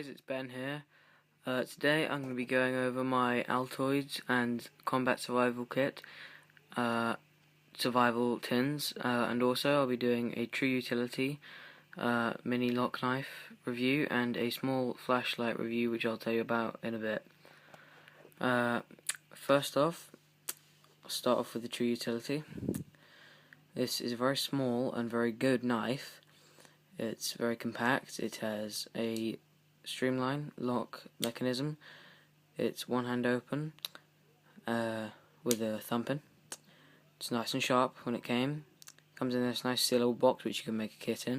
guys, it's Ben here. Today I'm going to be going over my Altoids and Combat Survival Kit, survival tins, and also I'll be doing a True Utility mini lock knife review and a small flashlight review, which I'll tell you about in a bit. First off, I'll start off with the True Utility. This is a very small and very good knife. It's very compact. It has a streamline lock mechanism. It's one hand open with a thumb pin. It's nice and sharp when it comes in this nice sealable box which you can make a kit in.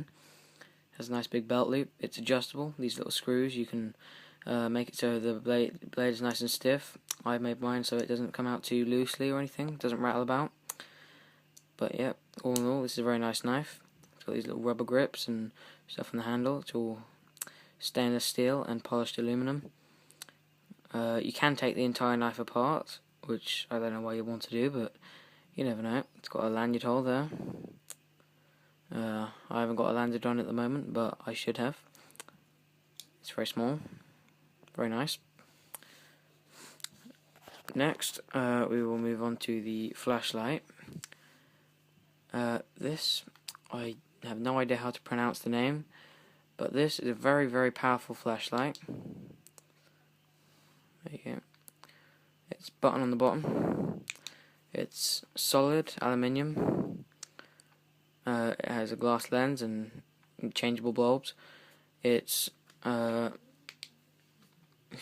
It has a nice big belt loop. It's adjustable. These little screws, you can make it so the blade is nice and stiff. I've made mine so it doesn't come out too loosely or anything. It doesn't rattle about. But yeah, all in all, this is a very nice knife. It's got these little rubber grips and stuff on the handle. It's all stainless steel and polished aluminum. You can take the entire knife apart, which I don't know why you want to do, but you never know. It's got a lanyard hole there. I haven't got a lanyard on at the moment, but I should have. It's very small, very nice. Next, we will move on to the flashlight. This, I have no idea how to pronounce the name, but this is a very, very powerful flashlight. There you go. It's button on the bottom. It's solid aluminium. It has a glass lens and changeable bulbs. It's if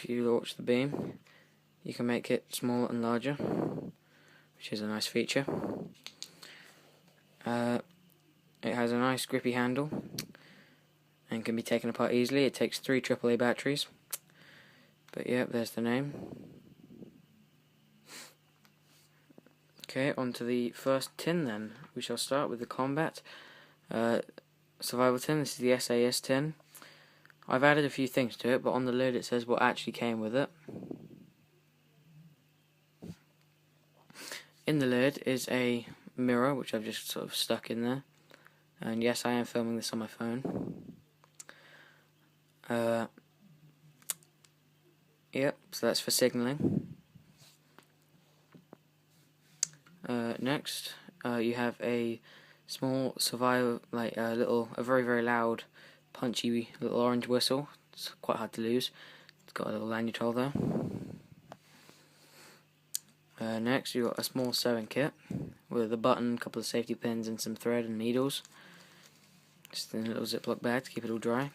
you launch the beam, you can make it smaller and larger, which is a nice feature. It has a nice grippy handle and can be taken apart easily. It takes 3 AAA batteries. But yeah, there's the name. Okay, on to the first tin then. We shall start with the Combat Survival tin. This is the SAS tin. I've added a few things to it, but on the lid it says what actually came with it. In the lid is a mirror, which I've just sort of stuck in there. And yes, I am filming this on my phone. Yep, so that's for signalling. Next, you have a small survival, like a very, very loud, punchy little orange whistle. It's quite hard to lose. It's got a little lanyard hole there. Next, you've got a small sewing kit with a button, a couple of safety pins, and some thread and needles. Just in a little Ziploc bag to keep it all dry.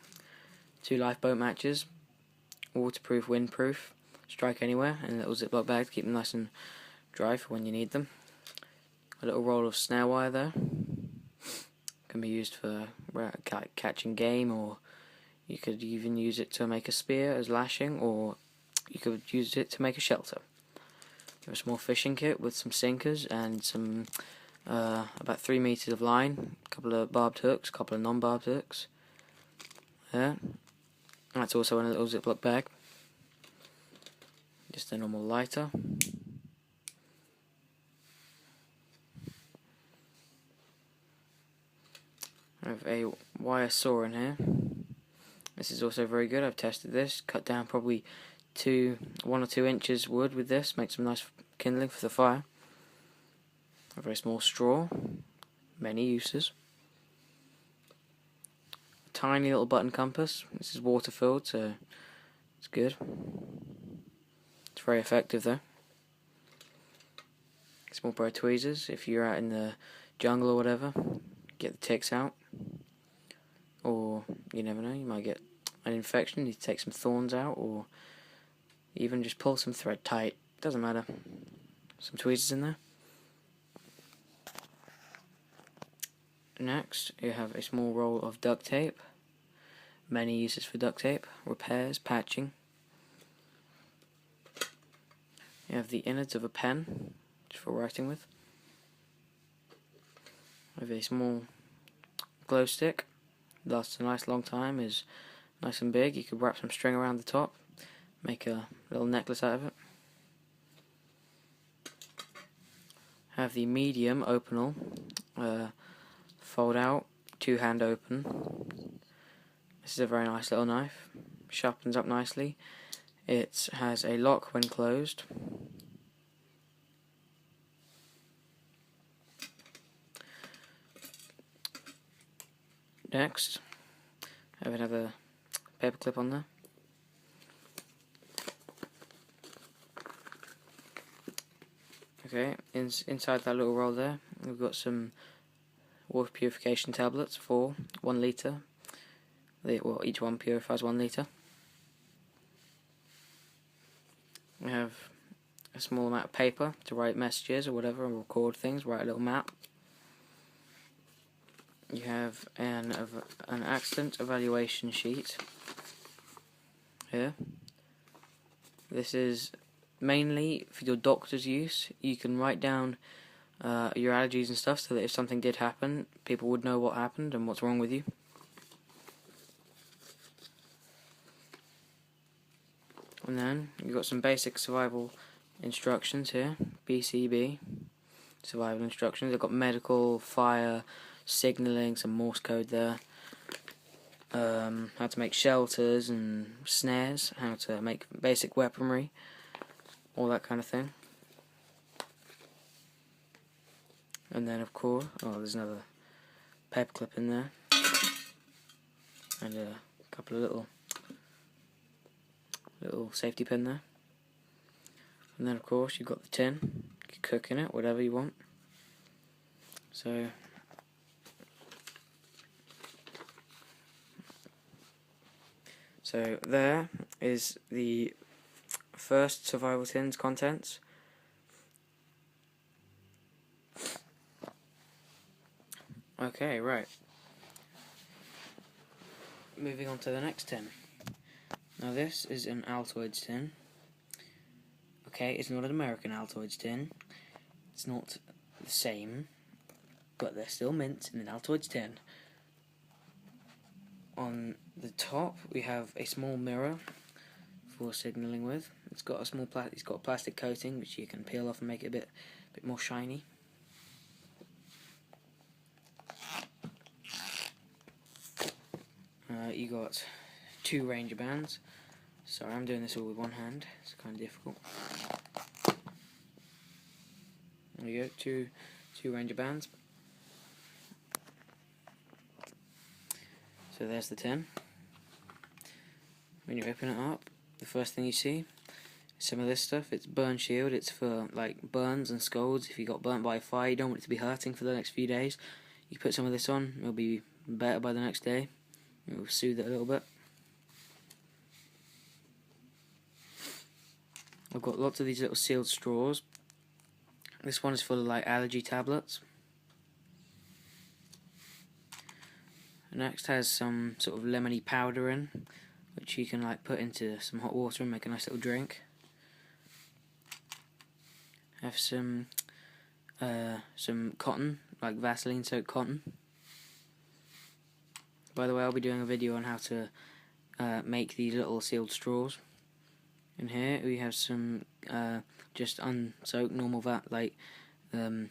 2 lifeboat matches, waterproof, windproof, strike anywhere, and a little Ziploc bag to keep them nice and dry for when you need them. A little roll of snare wire there. Can be used for catching game, or you could even use it to make a spear as lashing, or you could use it to make a shelter. You have a small fishing kit with some sinkers and some about 3 meters of line, a couple of barbed hooks, a couple of non-barbed hooks. There. That's also in a little Ziploc bag. Just a normal lighter. I have a wire saw in here. This is also very good. I've tested this. Cut down probably 1 or 2 inches wood with this. Make some nice kindling for the fire. A very small straw. Many uses. A tiny little button compass. This is water filled, so it's good. It's very effective though. Small pair of tweezers if you're out in the jungle or whatever. Get the ticks out. Or, you never know, you might get an infection, you need to take some thorns out, or even just pull some thread tight. Doesn't matter. Some tweezers in there. Next, you have a small roll of duct tape. Many uses for duct tape. Repairs, patching. You have the innards of a pen, just for writing with. I have a small glow stick. Lasts a nice long time, is nice and big. You could wrap some string around the top, make a little necklace out of it. Have the medium openal, fold out, 2-hand open. This is a very nice little knife. sharpens up nicely. It has a lock when closed. Next, I have another paper clip on there. Okay, inside that little roll there, we've got some water purification tablets for 1 litre. Well, each one purifies 1 litre. We have a small amount of paper to write messages or whatever, and record things, write a little map. You have an accident evaluation sheet here. This is mainly for your doctor's use. You can write down your allergies and stuff so that if something did happen, people would know what happened and what's wrong with you. And then you've got some basic survival instructions here, BCB, survival instructions. They've got medical, fire, signalling, some Morse code there, how to make shelters and snares, how to make basic weaponry, all that kind of thing. And then of course, there's another paperclip in there, and a couple of little safety pin there. And then of course you've got the tin, you can cook in it, whatever you want. So there is the first survival tin's contents. Okay, right. Moving on to the next tin. Now this is an Altoids tin. Okay, it's not an American Altoids tin. It's not the same, but they're still mint in an Altoids tin. On the top we have a small mirror for signalling with. It's got a plastic coating which you can peel off and make it a bit more shiny. You got 2 Ranger bands. Sorry, I'm doing this all with one hand. It's kind of difficult. There you go, two Ranger bands. So there's the tin. When you open it up, the first thing you see is some of this stuff. It's burn shield. It's for like burns and scalds. If you got burnt by a fire, you don't want it to be hurting for the next few days. You put some of this on, it'll be better by the next day. It will soothe it a little bit. I've got lots of these little sealed straws. This one is full of like allergy tablets. Next has some sort of lemony powder in, which you can like put into some hot water and make a nice little drink. Have some cotton, like Vaseline soaked cotton. By the way, I'll be doing a video on how to make these little sealed straws. In here we have some just unsoaked normal cotton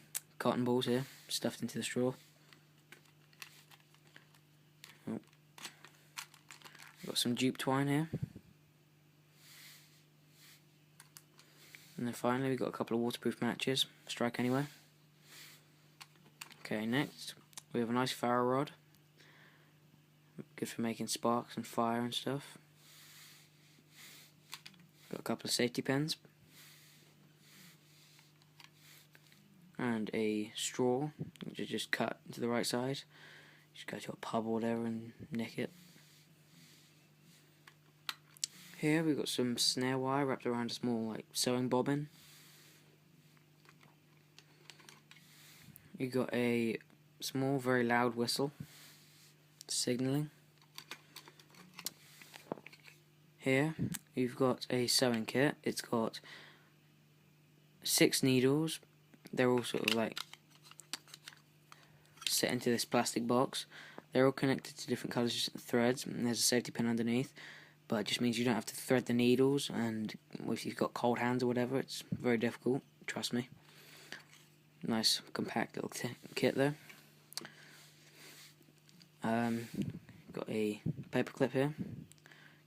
balls here, stuffed into the straw. Got some jute twine here. And then finally we've got a couple of waterproof matches, strike anywhere. Okay, next we have a nice ferro rod, good for making sparks and fire and stuff. Got a couple of safety pins. And a straw, which is just cut to the right size. Just go to a pub or whatever and nick it. Here we've got some snare wire wrapped around a small sewing bobbin. You've got a small, very loud whistle, signalling. Here you've got a sewing kit. It's got 6 needles. They're all sort of set into this plastic box. They're all connected to different colours threads, and there's a safety pin underneath. But it just means you don't have to thread the needles, and if you've got cold hands or whatever, it's very difficult, trust me. Nice compact little kit there. Got a paper clip here.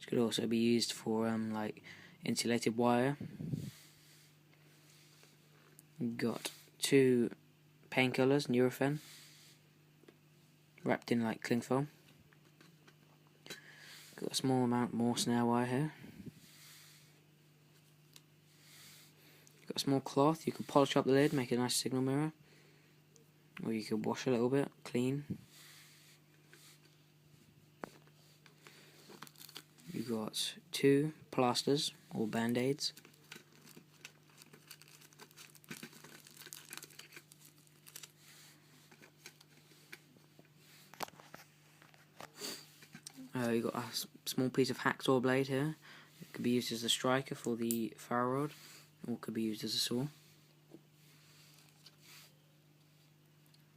could also be used for like insulated wire. You've got 2 painkillers, Nurofen, wrapped in like cling film. Got a small amount more snare wire here. Got a small cloth. You could polish up the lid, make a nice signal mirror, or you could wash a little bit, clean. You've got 2 plasters or band-aids. You've got a small piece of hacksaw blade here. It could be used as a striker for the ferro rod, or could be used as a saw.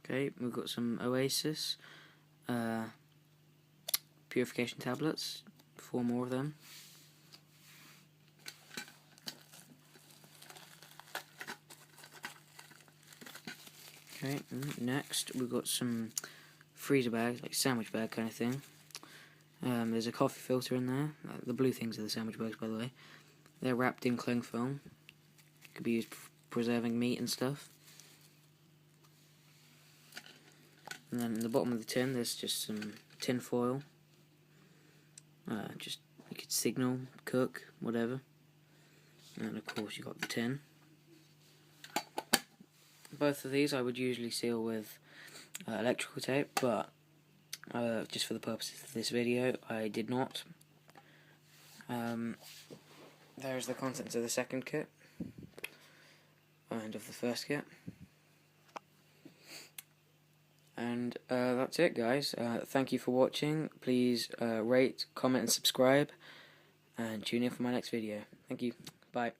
Okay, we've got some Oasis purification tablets, 4 more of them. Okay, next we've got some freezer bags, like sandwich bag kind of thing. There's a coffee filter in there. The blue things are the sandwich bags, by the way. They're wrapped in cling film. Could be used for preserving meat and stuff. And then in the bottom of the tin, there's just some tin foil. Just you could signal, cook, whatever. And of course, you got the tin. Both of these I would usually seal with electrical tape, but just for the purposes of this video, I did not. There's the contents of the second kit and of the first kit. And that's it, guys. Thank you for watching. Please rate, comment and subscribe, and tune in for my next video. Thank you. Bye.